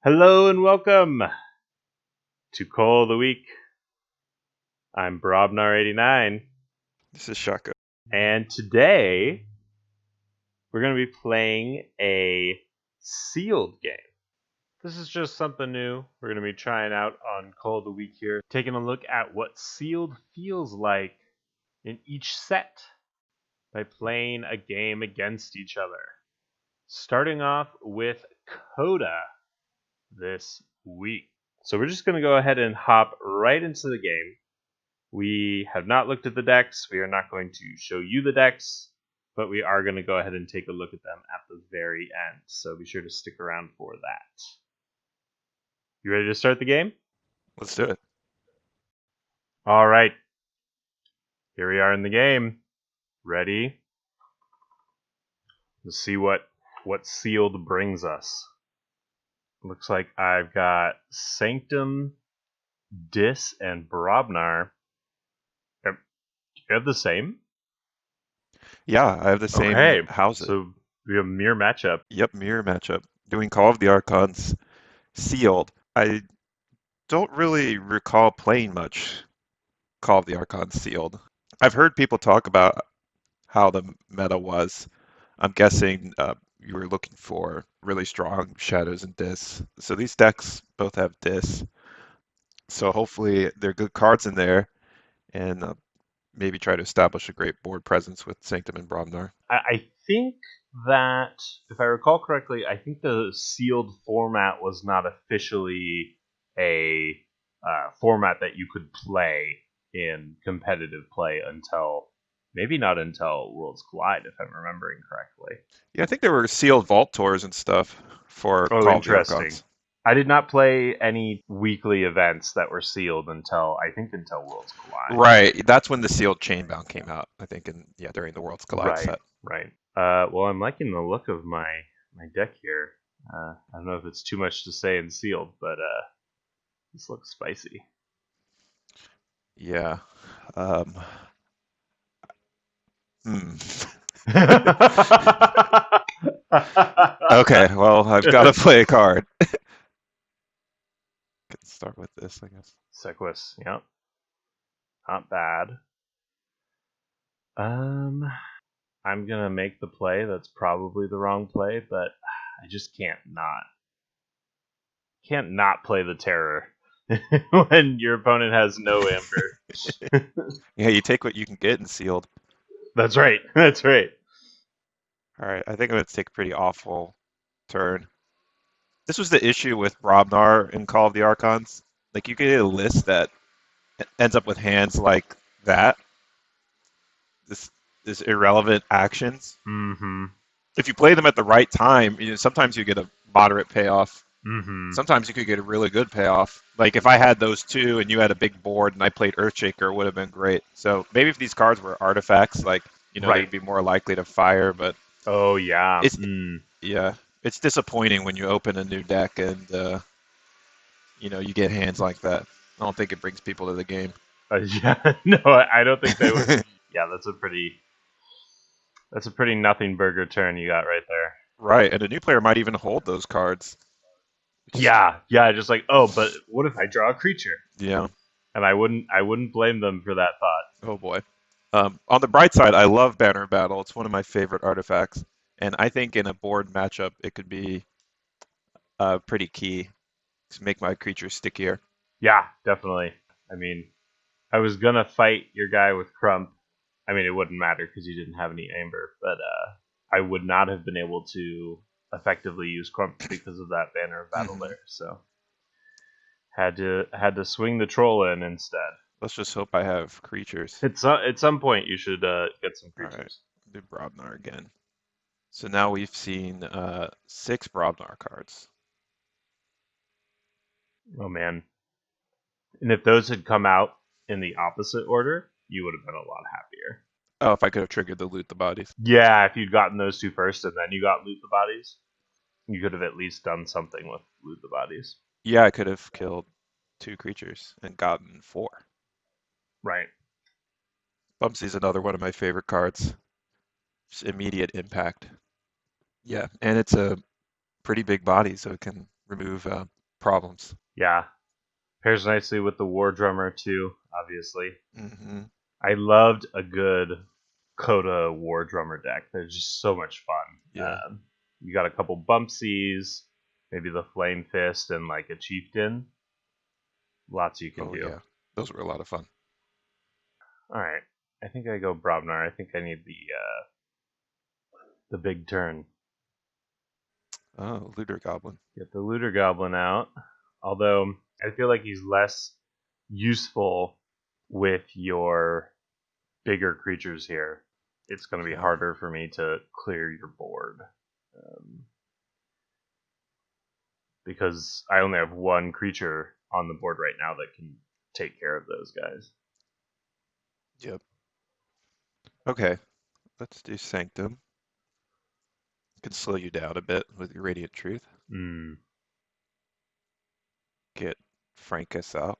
Hello and welcome to Cull the Weak. I'm Brobnar89, This is Shaka. and today we're going to be playing a sealed game. This is just something new we're going to be trying out on Cull the Weak here, taking a look at what sealed feels like in each set by playing a game against each other. Starting off with COTA this week. So we're just going to go ahead and hop right into the game. We have not looked at the decks. We are not going to show you the decks, but we are going to go ahead and take a look at them at the very end. So be sure to stick around for that. You ready to start the game? Let's do it. All right. Here we are in the game. Ready? Let's see what sealed brings us. Looks like I've got Sanctum, Dis, and Brobnar. You have the same? Yeah, I have the same Okay, houses. so we have a mirror matchup. Yep, mirror matchup. Doing Call of the Archons sealed. I don't really recall playing much Call of the Archons sealed. I've heard people talk about how the meta was. I'm guessing you were looking for really strong shadows and dis. So these decks both have dis. So hopefully there are good cards in there, and maybe try to establish a great board presence with Sanctum and Bromnar. I think that, if I recall correctly, I think the sealed format was not officially a format that you could play in competitive play until maybe not until Worlds Collide, if I'm remembering correctly. Yeah, I think there were sealed vault tours and stuff for Oh, Call of the interesting. Archons. I did not play any weekly events that were sealed until Worlds Collide. Right, that's when the sealed Chainbound came out. I think, during the Worlds Collide Right, set. right. Well, I'm liking the look of my deck here. I don't know if it's too much to say in sealed, but this looks spicy. Yeah. Um, hmm. Okay, well, I've got to play a card. Can start with this, I guess. Sequus, yep. Not bad. I'm gonna make the play that's probably the wrong play, but I just can't not play the terror when your opponent has no amber. Yeah, you take what you can get in sealed. That's right. That's right. All right, I think I'm going to take a pretty awful turn. This was the issue with Brobnar in Call of the Archons. Like, you get a list that ends up with hands like that. This irrelevant actions. Mm-hmm. If you play them at the right time, sometimes you get a moderate payoff. Mm-hmm. Sometimes you could get a really good payoff. Like if I had those two and you had a big board and I played Earthshaker, it would have been great. So maybe if these cards were artifacts, like Right. they'd be more likely to fire. But Oh yeah. it's yeah, it's disappointing when you open a new deck and you get hands like that. I don't think it brings people to the game. Yeah. No, I don't think they would. Yeah, that's a pretty nothing burger turn you got right there. Right, and a new player might even hold those cards. Yeah, just like, oh, but what if I draw a creature? Yeah. And I wouldn't blame them for that thought. Oh boy. On the bright side, I love Banner Battle. It's one of my favorite artifacts, and I think in a board matchup it could be pretty key to make my creatures stickier. Yeah, definitely. I mean, I was gonna fight your guy with Crump. I mean, it wouldn't matter because you didn't have any Amber, but I would not have been able to effectively use Crump because of that Banner of Battle there. So had to swing the troll in instead. Let's just hope I have creatures. At some point you should get some creatures. All right, do Brobnar again. So now we've seen 6 Brobnar cards. Oh man! And if those had come out in the opposite order, you would have been a lot happier. Oh, if I could have triggered the Loot the Bodies. Yeah, if you'd gotten those two first and then you got Loot the Bodies, you could have at least done something with Loot the Bodies. Yeah, I could have killed 2 creatures and gotten 4. Right. Bumsy's another one of my favorite cards. Just immediate impact. Yeah, and it's a pretty big body, so it can remove problems. Yeah, pairs nicely with the War Drummer too. Obviously, Hmm. I loved a good COTA War Drummer deck. They're just so much fun. Yeah. You got a couple Bumpsies, maybe the Flame Fist, and like a Chieftain. Lots you can Oh do. yeah, those were a lot of fun. All right, I think I go Brobnar. I think I need the big turn. Oh, Looter Goblin. Get the Looter Goblin out. Although I feel like he's less useful with your bigger creatures here. It's going to be Yeah. harder for me to clear your board. Um, because I only have one creature on the board right now that can take care of those guys. Yep. Okay, let's do Sanctum. Could slow you down a bit with your Radiant Truth. Mm, Get Frankus out.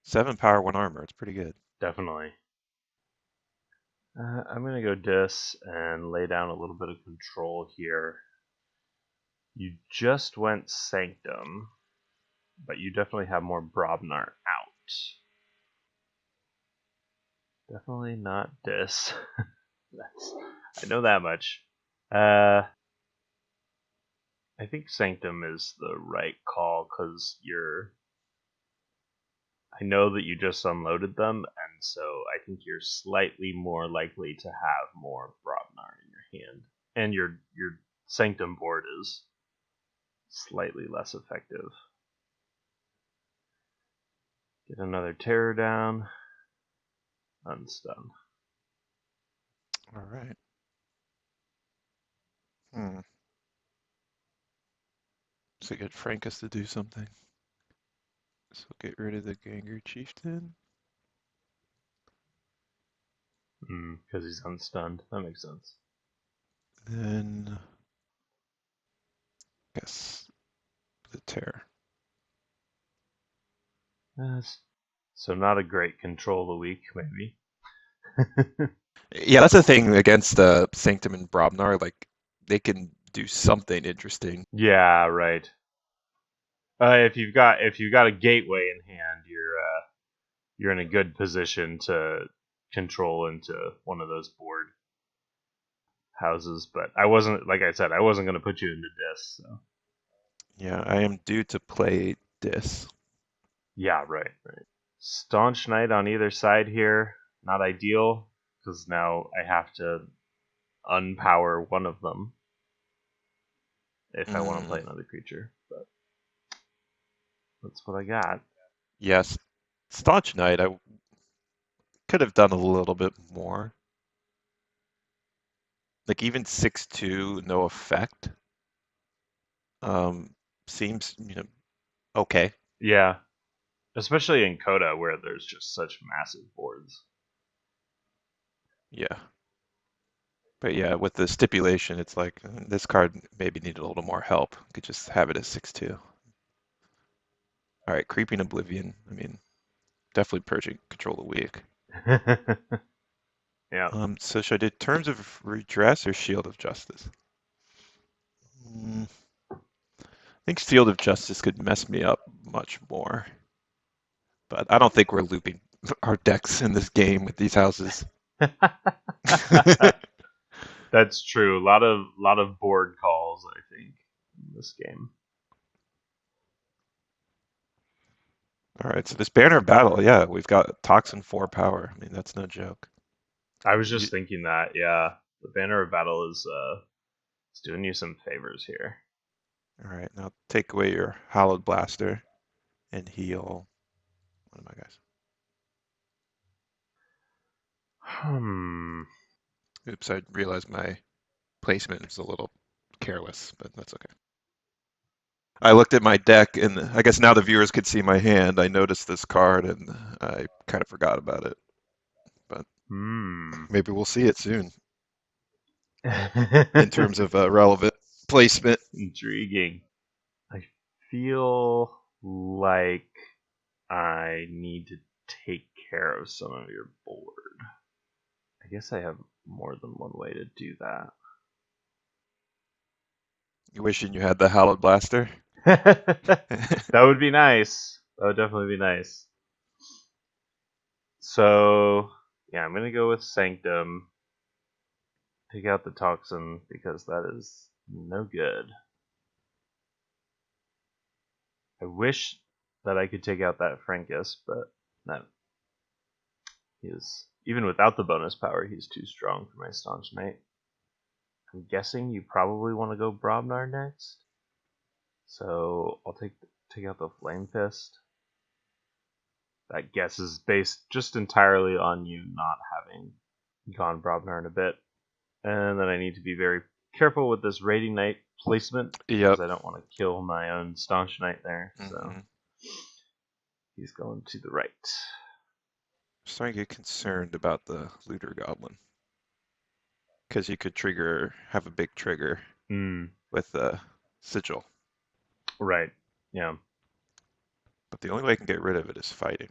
7 power, 1 armor. It's pretty good. definitely. I'm going to go Dis and lay down a little bit of control here. You just went Sanctum, but you definitely have more Brobnar out. Definitely not Dis. I know that much. I think Sanctum is the right call because I know that you just unloaded them, and so I think you're slightly more likely to have more Brobnar in your hand, and your Sanctum board is slightly less effective. Get another Terror down, unstun. All right. Hmm. So get Frankus to do something. So get rid of the Ganger Chieftain. Because he's unstunned. That makes sense. Then, yes, the Terror. So not a great control the week, maybe. Yeah, that's the thing against Sanctum and Brobnar. Like, they can do something interesting. Yeah, right. If you've got a gateway in hand, you're in a good position to control into one of those board houses. But I wasn't, like I said, I wasn't going to put you into this. So Yeah, I am due to play Dis. yeah, right. Staunch Knight on either side here, not ideal because now I have to unpower one of them if I want to play Mm, another creature. But that's what I got. yes, Staunch Knight, I could have done a little bit more. Like, even 6/2, no effect. Um, seems, okay. Yeah, especially in Coda where there's just such massive boards. Yeah. But yeah, with the stipulation, it's like this card maybe needed a little more help. Could just have it as 6/2. All right, Creeping Oblivion. I mean, definitely purging Control the Weak. Yeah. So should I do Terms of Redress or Shield of Justice? I think Shield of Justice could mess me up much more, but I don't think we're looping our decks in this game with these houses. That's true. A lot of board calls, I think, in this game. All right, so this Banner of Battle, yeah, we've got Toxin 4 power. I mean, that's no joke. I was You, just thinking that, yeah. The Banner of Battle is doing you some favors here. all right, now take away your Hallowed Blaster and heal one of my guys. Hmm. Oops, I realized my placement is a little careless, but that's okay. I looked at my deck, and I guess now the viewers could see my hand. I noticed this card, and I kind of forgot about it. But Hmm. maybe we'll see it soon in terms of relevant placement. Intriguing. I feel like I need to take care of some of your board. I guess I have more than one way to do that. You wishing you had the Hallowed Blaster? That would be nice. That would definitely be nice. So, yeah, I'm going to go with Sanctum. Take out the Toxin because that is no good. I wish that I could take out that Frankus, but that he is, even without the bonus power, he's too strong for my Staunch Knight. I'm guessing you probably want to go Brobnar next. So I'll take out the Flame Fist. That guess is based just entirely on you not having gone Brobnar in a bit. And then I need to be very careful with this Raiding Knight placement because Yep. I don't want to kill my own Staunch Knight there. So Mm-hmm. he's going to the right. I'm starting to get concerned about the Looter Goblin because you could have a big trigger with the Sigil. Right. Yeah. But the only way I can get rid of it is fighting.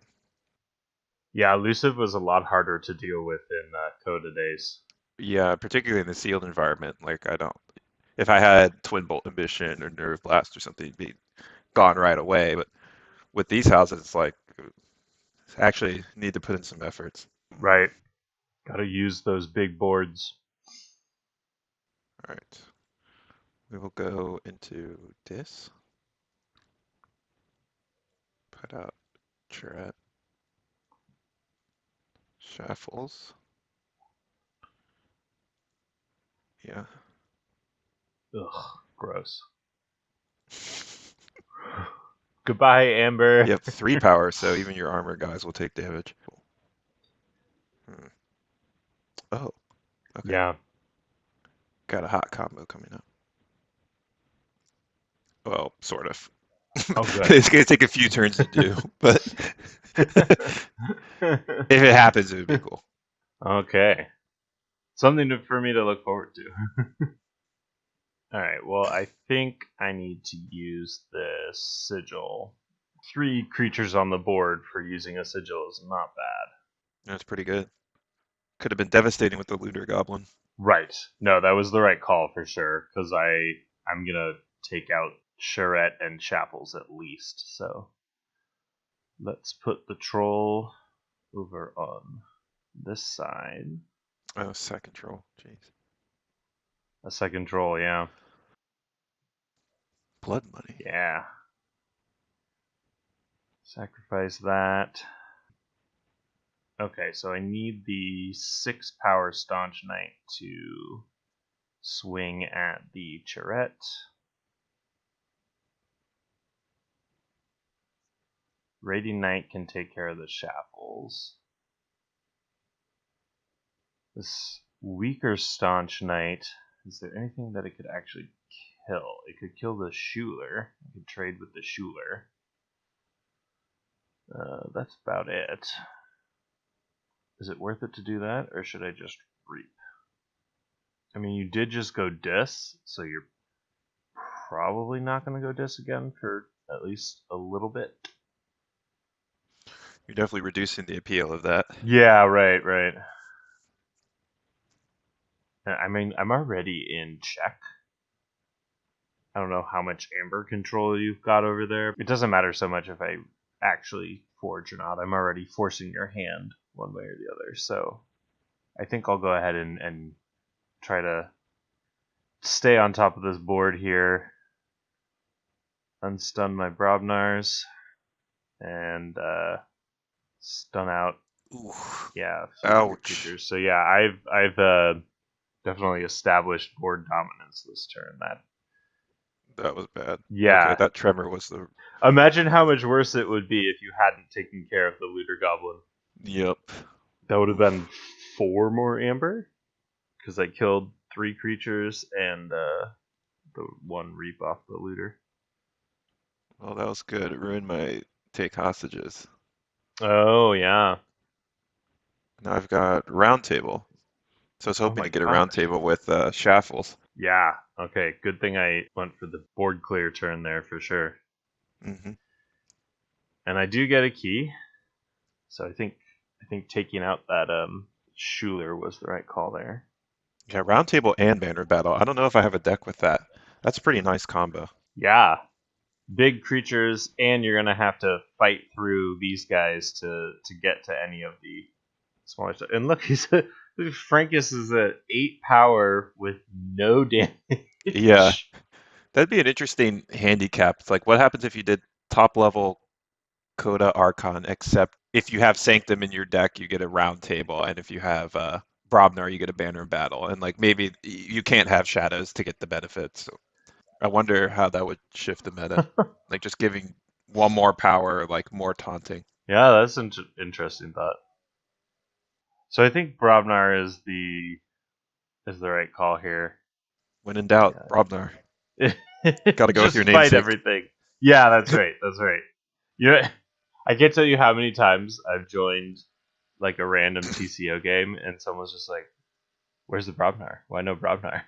Yeah, Elusive was a lot harder to deal with in COTA days. Yeah, particularly in the sealed environment. Like if I had Twin Bolt Ambition or Nerve Blast or something, it'd be gone right away. But with these houses, it's like actually need to put in some efforts. Right. Got to use those big boards. All right, we will go into this. Put out Chirette, Shuffles. Yeah. Ugh, gross. Goodbye, Amber. You have 3 power, so even your armor guys will take damage. Hmm. Oh, okay. Yeah. Got a hot combo coming up. Well, sort of. Oh, good. It's gonna take a few turns to do, but if it happens, it would be cool. Okay. Something for me to look forward to. Alright, well, I think I need to use this Sigil. 3 creatures on the board for using a Sigil is not bad. That's pretty good. Could have been devastating with the Looter Goblin. Right. No, that was the right call for sure, because I'm going to take out Charette and Chapels at least, so let's put the troll over on this side. Oh, second troll. Jeez. A second troll, yeah. Blood money. Yeah. Sacrifice that. Okay, so I need the 6 power Staunch Knight to swing at the Charette. Radiant Knight can take care of the Shackles. This weaker Staunch Knight, is there anything that it could actually kill? It could kill the Schuler. I could trade with the Schuler. That's about it. Is it worth it to do that, or should I just reap? I mean, you did just go dis, so you're probably not going to go dis again for at least a little bit. You're definitely reducing the appeal of that. Yeah, right. I mean, I'm already in check. I don't know how much amber control you've got over there. It doesn't matter so much if I actually forge or not. I'm already forcing your hand one way or the other. So I think I'll go ahead and try to stay on top of this board here. Unstun my Brobnars. And stun out. Ooh. Yeah. Ouch. Creatures. So yeah, I've definitely established board dominance this turn. That was bad. Yeah. Okay, that tremor was the... Imagine how much worse it would be if you hadn't taken care of the Looter Goblin. Yep. That would have been 4 more amber, because I killed 3 creatures and the 1 reap off the Looter. Well, that was good. It ruined my take hostages. Oh, yeah. Now I've got round table. So I was hoping my to get a round gosh. table with Shaffles. Yeah. Okay. Good thing I went for the board clear turn there for sure. Mm-hmm. And I do get a key. So I think taking out that Schuler was the right call there. Yeah, round table and banner battle. I don't know if I have a deck with that. That's a pretty nice combo. Yeah, big creatures, and you're gonna have to fight through these guys to get to any of the smaller stuff. And look, Frankus is at 8 power with no Yeah, damage. that'd be an interesting handicap. It's like, what happens if you did top level COTA Archon, except if you have Sanctum in your deck, you get a round table, and if you have Brobnar, you get a banner of battle. And like maybe you can't have shadows to get the benefits. So I wonder how that would shift the meta. Like just giving one more power, like more taunting. Yeah, that's an interesting thought. So I think Brobnar is the right call here. When in doubt, Brobnar. Yeah. Got to go with Just your fight namesake. everything. Yeah, that's right. That's right. You know, I can't tell you how many times I've joined like a random TCO game and someone's just like, "Where's the Brobnar? Why no Brobnar?"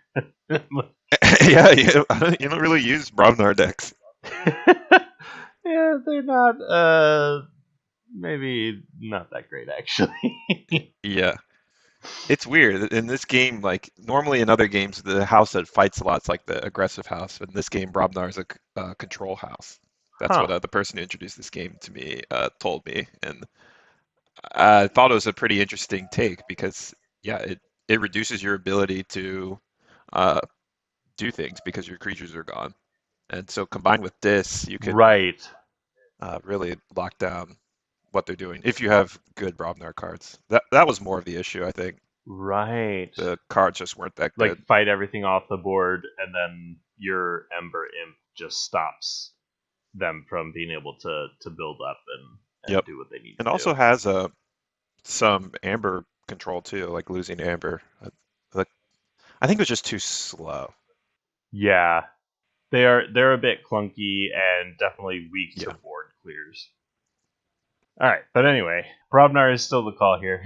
Yeah, you don't really use Brobnar decks. Yeah, they're not. Maybe not that great actually. Yeah. It's weird. In this game, like normally in other games, the house that fights a lot is like the aggressive house. But in this game, Brobnar is a control house. That's what Huh. the person who introduced this game to me told me, and I thought it was a pretty interesting take because yeah, it reduces your ability to uh, do things because your creatures are gone. And so combined with this, you can Right. really lock down what they're doing if you have good Brobnar cards. That was more of the issue, I think. Right. The cards just weren't that good. Like fight everything off the board, and then your Ember Imp just stops them from being able to build up and Yep. do what they need It to do. also has some Amber control too, like losing Amber. Like I think it was just too slow. Yeah, they're a bit clunky and definitely weak to Yeah. board clears. All right, but anyway, Brobnar is still the call here.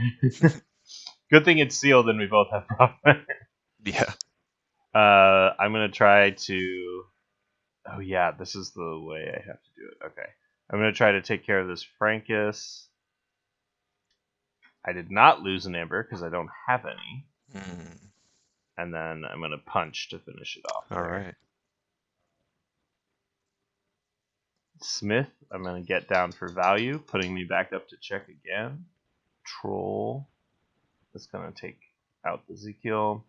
Good thing it's sealed and we both have Brobnar. Yeah. I'm gonna try to. Oh yeah, this is the way I have to do it. Okay, I'm gonna try to take care of this Frankus. I did not lose an Amber because I don't have any, Mm, and then I'm gonna punch to finish it off all there. right. Smith, I'm gonna get down for value, putting me back up to check again. Troll, that's gonna take out Ezekiel,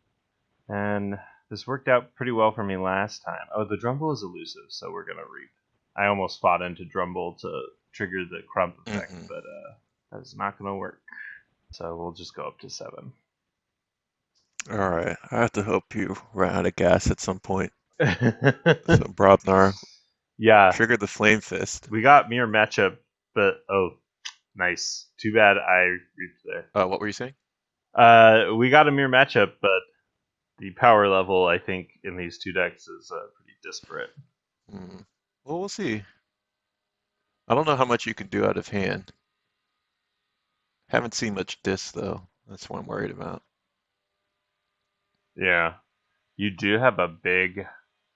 and this worked out pretty well for me last time. Oh, the Drumble is elusive, so we're gonna reap. I almost fought into Drumble to trigger the Crump effect, Hmm. but that's not gonna work. So we'll just go up to 7. All right. I have to hope you run out of gas at some point. So Brobnar, Yeah, trigger the Flame Fist. we got mirror matchup, but oh, nice. Too bad I reached there. What were you saying? We got a mirror matchup, but the power level I think in these two decks is pretty disparate. Mm. Well, we'll see. I don't know how much you can do out of hand. Haven't seen much disc though. That's what I'm worried about. Yeah, you do have a big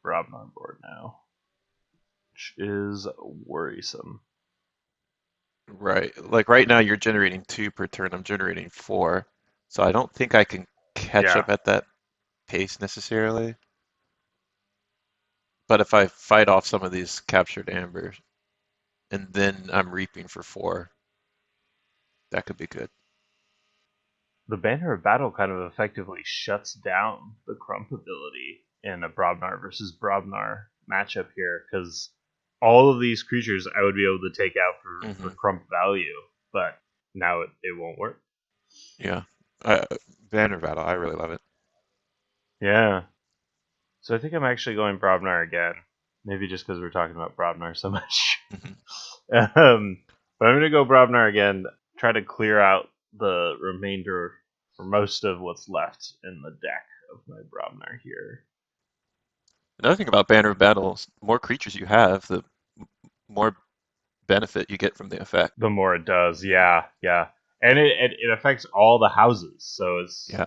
Brobnar board now, which is worrisome. Right. Like right now you're generating 2 per turn. I'm generating 4. So I don't think I can catch Yeah, up at that pace necessarily. But if I fight off some of these captured ambers and then I'm reaping for 4, that could be good. the Banner of Battle kind of effectively shuts down the Crump ability in a Brobnar versus Brobnar matchup here, because all of these creatures I would be able to take out for Hmm. Crump value, but now it won't work. Yeah. Uh, Banner Battle, I really love it. Yeah. So I think I'm actually going Brobnar again. Maybe just because we're talking about Brobnar so much. Hmm. But I'm going to go Brobnar again, try to clear out the remainder or most of what's left in the deck of my Brobnar here. Another thing about Banner Battles, the more creatures you have, the more benefit you get from the effect. The more it does, yeah, yeah. And it affects all the houses, so Yeah,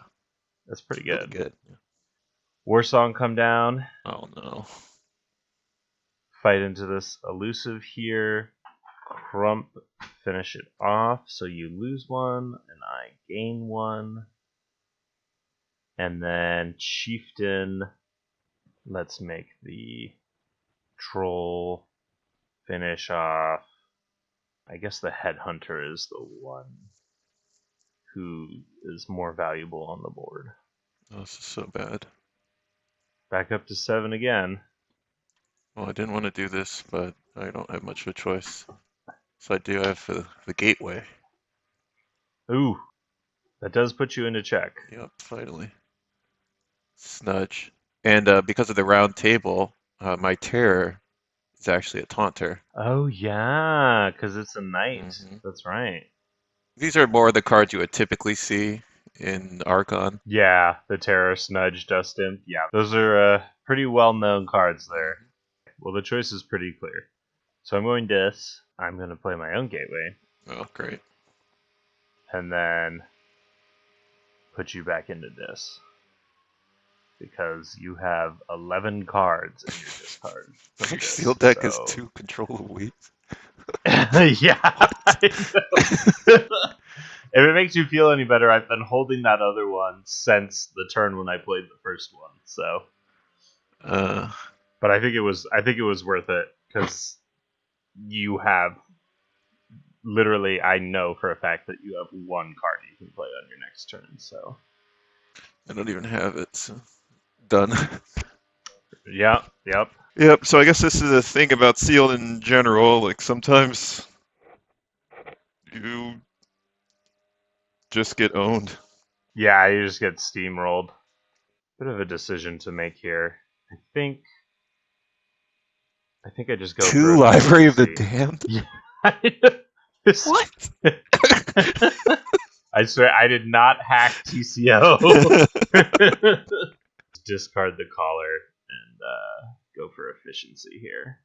it's pretty really good. good. Warsong come down, Oh no. fight into this elusive here. Crump, finish it off. So you lose 1, and I gain 1. And then Chieftain, Let's make the troll finish off. I guess the headhunter is the one who is more valuable on the board. Oh, this is so bad. Back up to 7 again. Well, I didn't want to do this, but I don't have much of a choice. So I do have the gateway. Ooh, that does put you into check. Yep, finally. Snudge. And because of the round table, my terror is actually a taunter. Oh yeah, because it's a knight. hmm That's right. These are more the cards you would typically see in Archon. Yeah, the Terror, Snudge, Dust Imp. Yeah, those are pretty well-known cards there. Well, the choice is pretty clear. So I'm going this. I'm going to play my own gateway, Oh, great. and then put you back into this. Because you have 11 cards in your discard. Your sealed deck has so... 2 control weeks. Yeah, I know. If it makes you feel any better, I've been holding that other one since the turn when I played the first one. So, but I think it was worth it because you have literally. I know for a fact that you have one card you can play on your next turn. So, I don't even have it. So. Done. Yep. Yep. So I guess this is the thing about sealed in general. Like sometimes you just get owned. Yeah, you just get steamrolled. Bit of a decision to make here. I think I just go 2 for Library of the efficiency. Damned? Yeah. What? I swear I did not hack TCO. Discard the collar and go for efficiency here.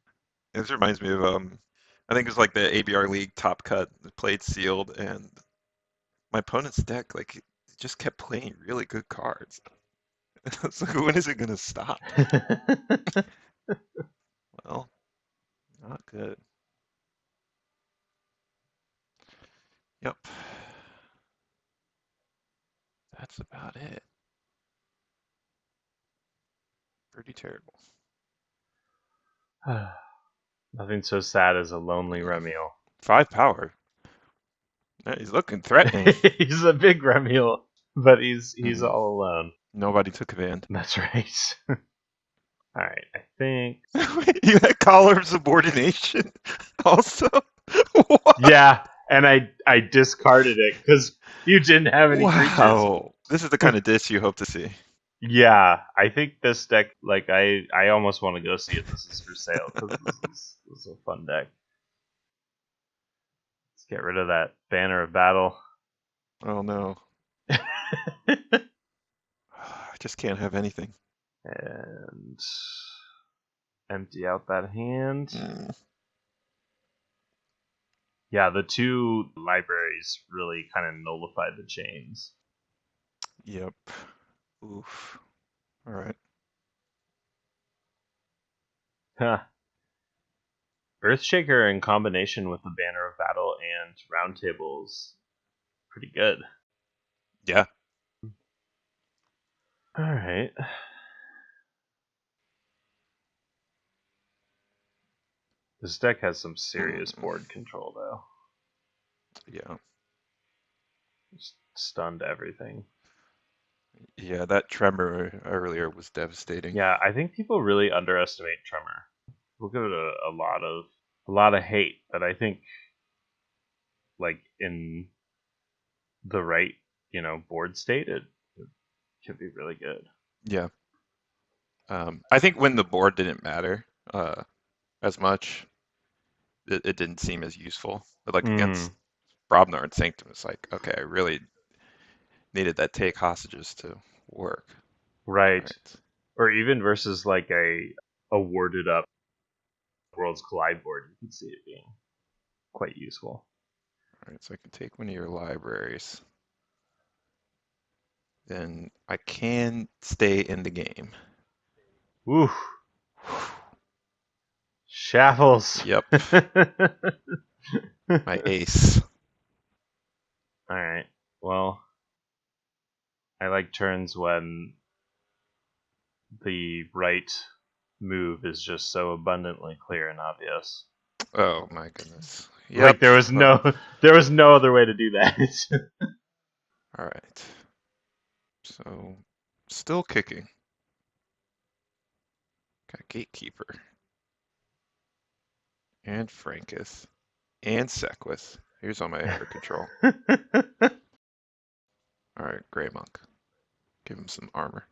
This reminds me of I think it was like the ABR League top cut played sealed, and my opponent's deck like it just kept playing really good cards. It's like, when is it gonna stop? Well, not good. Yep. That's about it. Pretty terrible. Nothing so sad as a lonely Remiel. 5 power. Yeah, he's looking threatening. He's a big Remiel, but he's all alone. Nobody took command. That's right. Alright, I think. You had collar of subordination also? What? Yeah, and I discarded it because you didn't have any creatures. Wow. This is the kind of dish you hope to see. Yeah, I think this deck, like, I almost want to go see if this is for sale, because this is a fun deck. Let's get rid of that Banner of Battle. Oh no. I just can't have anything. And empty out that hand. Yeah, the 2 libraries really kind of nullified the chains. Yep. Oof. Alright. Huh. Earthshaker in combination with the Banner of Battle and Round Tables, pretty good. Yeah. Alright. This deck has some serious board control, though. Yeah. Just stunned everything. Yeah, that tremor earlier was devastating. Yeah, I think people really underestimate Tremor. We'll give it a lot of hate, but I think, like, in the right, board state, it could be really good. Yeah. I think when the board didn't matter as much, it didn't seem as useful. But like against Brobnar and Sanctum, it's like, okay, I really needed that take hostages to work. Right. Or even versus like a warded up Worlds Collide board, you can see it being quite useful. Alright, so I can take one of your libraries. Then I can stay in the game. Woo. Shaffles. Yep. My ace. Alright. Well, I like turns when the right move is just so abundantly clear and obvious. Oh my goodness. Like Yep. there was no there was no other way to do that. All right. So, still kicking. Got Gatekeeper and Frankus and Sequus. Here's all my air control. All right, Grey Monk. Give him some armor.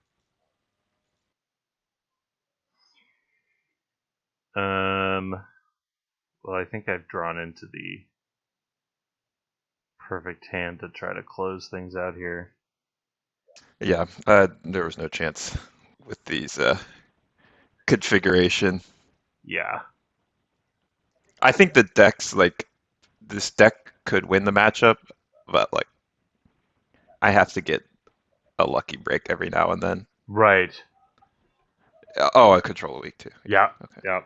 Well, I think I've drawn into the perfect hand to try to close things out here. Yeah, there was no chance with these configuration. Yeah. I think the decks, like, this deck could win the matchup, but, like, I have to get a lucky break every now and then. Right. Oh, I control a weak too. Yeah. Okay. Yeah.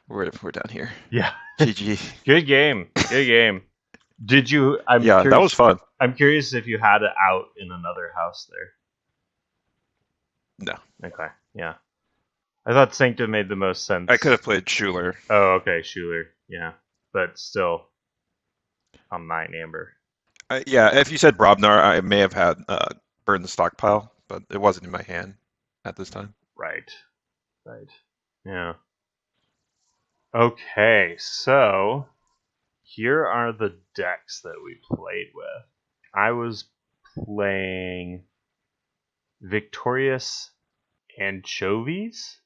We're down here. Yeah. GG. Good game. Good game. Did you? I'm Yeah, curious. that was fun. I'm curious if you had it out in another house there. No. Okay. Yeah. I thought Sanctum made the most sense. I could have played Schuler. Oh, okay, Schuler. Yeah, but still, I'm 9 Amber. Yeah, if you said Brobnar, I may have had Burn the Stockpile, but it wasn't in my hand at this time. Right. Right. Yeah. Okay, so here are the decks that we played with. I was playing Victorious Anchovies?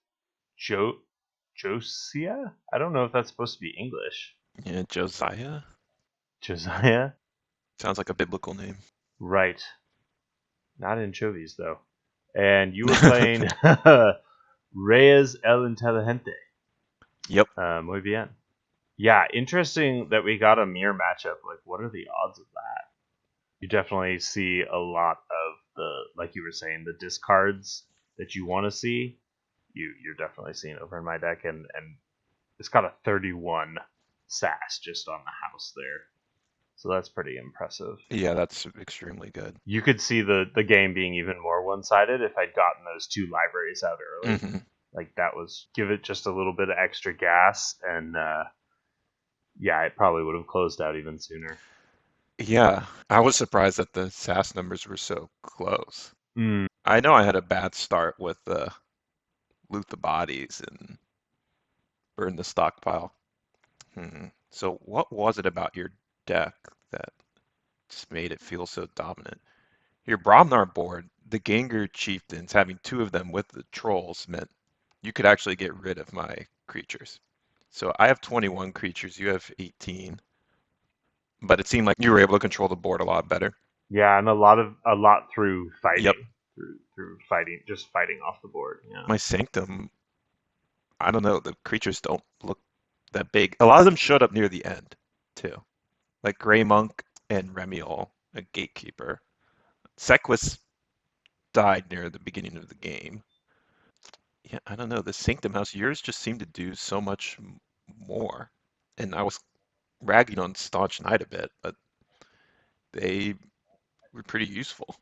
Josia? I don't know if that's supposed to be English. Yeah, Josiah? Josiah? Sounds like a biblical name. Right. Not anchovies, though. And you were playing Reyes el Inteligente. Yep. Muy bien. Yeah, interesting that we got a mirror matchup. Like, what are the odds of that? You definitely see a lot of the, like you were saying, the discards that you want to see. You're definitely seeing over in my deck, and it's got a 31 sass just on the house there. So that's pretty impressive. Yeah, that's extremely good. You could see the game being even more one-sided if I'd gotten those 2 libraries out early. Mm-hmm. Like, that was, give it just a little bit of extra gas, and yeah, it probably would have closed out even sooner. Yeah, I was surprised that the SAS numbers were so close. Mm. I know I had a bad start with Loot the Bodies and Burn the Stockpile. So what was it about your deck that just made it feel so dominant? Your Bromnar board, the Gengar Chieftains, having 2 of them with the Trolls meant you could actually get rid of my creatures. So I have 21 creatures, you have 18. But it seemed like you were able to control the board a lot better. Yeah, and a lot through fighting. Yep. Through fighting, just fighting off the board. Yeah. My Sanctum, I don't know, the creatures don't look that big. A lot of them showed up near the end, too. Like Grey Monk and Remiel, a Gatekeeper. Sequus died near the beginning of the game. Yeah, I don't know. The Sanctum House, yours just seemed to do so much more. And I was ragging on Staunch Knight a bit, but they were pretty useful.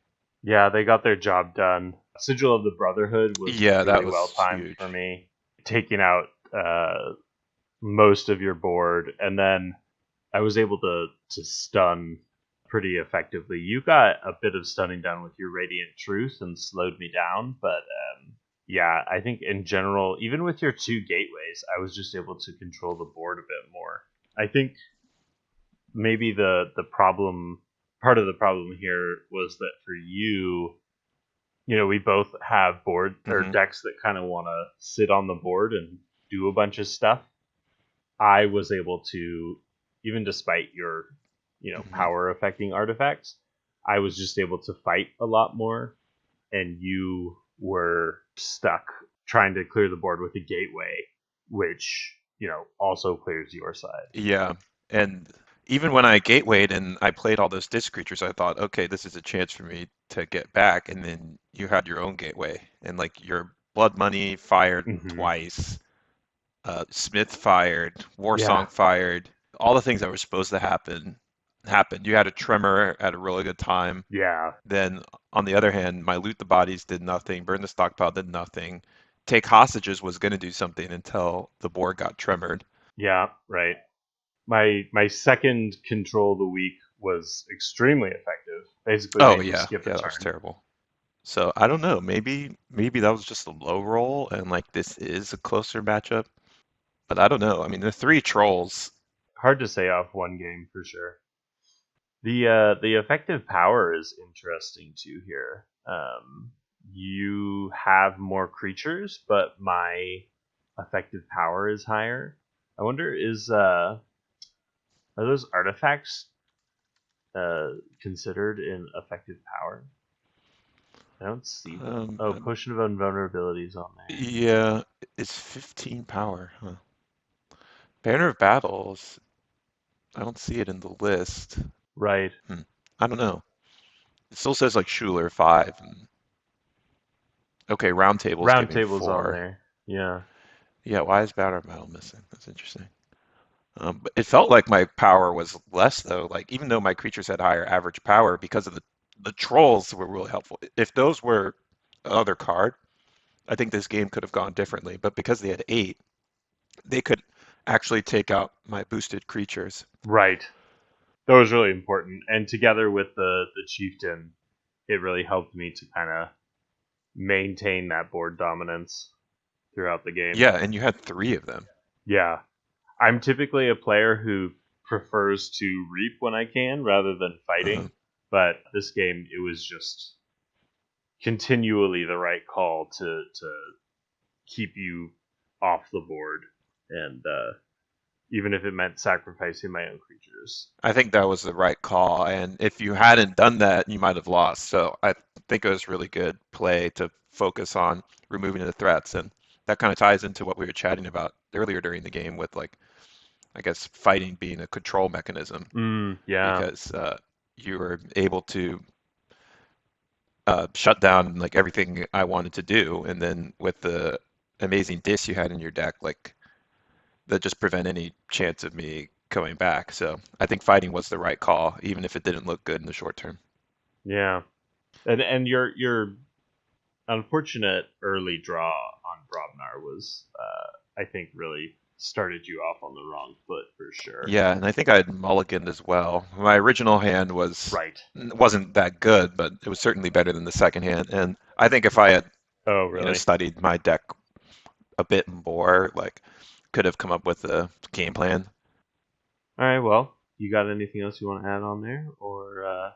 Yeah, they got their job done. Sigil of the Brotherhood was Yeah, that really was well timed huge. for me. Taking out most of your board, and then I was able to stun pretty effectively. You got a bit of stunning done with your Radiant Truth and slowed me down, but yeah, I think in general, even with your 2 gateways, I was just able to control the board a bit more. I think maybe the problem, part of the problem here was that for you, we both have board or decks that kind of want to sit on the board and do a bunch of stuff. I was able to, even despite your, power affecting artifacts, I was just able to fight a lot more, and you were stuck trying to clear the board with a gateway, which, also clears your side. Yeah, and even when I gatewayed and I played all those disc creatures, I thought, okay, this is a chance for me to get back. And then you had your own gateway, and like your Blood Money fired twice, Smith fired, Warsong fired, all the things that were supposed to happen happened. You had a Tremor at a really good time. Yeah. Then on the other hand, my Loot the Bodies did nothing, Burn the Stockpile did nothing. take hostages was going to do something until the board got tremored. Yeah, right. My second Control the Weak was extremely effective. Basically Oh made me yeah, skip a yeah, that was turn. terrible. So I don't know. Maybe that was just a low roll, and like this is a closer matchup. But I don't know. I mean, the three trolls. Hard to say off one game for sure. The effective power is interesting too here. You have more creatures, but my effective power is higher. I wonder are those artifacts considered in effective power? I don't see them. Um, Oh, um, Potion of Invulnerability is on there. yeah, it's 15 power. Huh. Banner of Battles. I don't see it in the list. Right. Hmm. I don't know. It still says like Schuler 5. And, okay, Round Table's Round giving table's on 4. there. Yeah. Yeah, why is Banner of Battle missing? That's interesting. But it felt like my power was less though. Like even though my creatures had higher average power, because of the trolls were really helpful. If those were another card, I think this game could have gone differently. But because they had 8, they could actually take out my boosted creatures. Right. That was really important. And together with the chieftain, it really helped me to kind of maintain that board dominance throughout the game. Yeah, and you had 3 of them. Yeah. I'm typically a player who prefers to reap when I can rather than Uh, fighting, but this game it was just continually the right call to keep you off the board, and even if it meant sacrificing my own creatures. I think that was the right call, and if you hadn't done that, you might have lost. So I think it was really good play to focus on removing the threats, and that kind of ties into what we were chatting about earlier during the game with like I guess fighting being a control mechanism Yeah. because you were able to shut down like everything I wanted to do, and then with the amazing diss you had in your deck, like that just prevent any chance of me coming back. So I think fighting was the right call, even if it didn't look good in the short term. Yeah. And your unfortunate early draw on Brobnar was, I think, really started you off on the wrong foot for sure. Yeah, and I think I had mulliganed as well. My original hand Right. wasn't that good, but it was certainly better than the second hand. And I think if I had, Oh, really? studied my deck a bit more, like could have come up with a game plan. All right. Well, you got anything else you want to add on there, or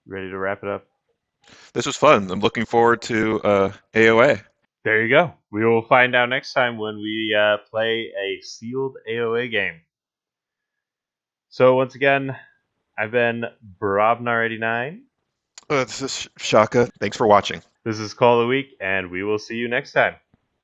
ready to wrap it up? This was fun. I'm looking forward to AOA. There you go. We will find out next time when we play a sealed AOA game. So once again, I've been Brobnar89. This is Shaka. Thanks for watching. This is Call of the Week, and we will see you next time.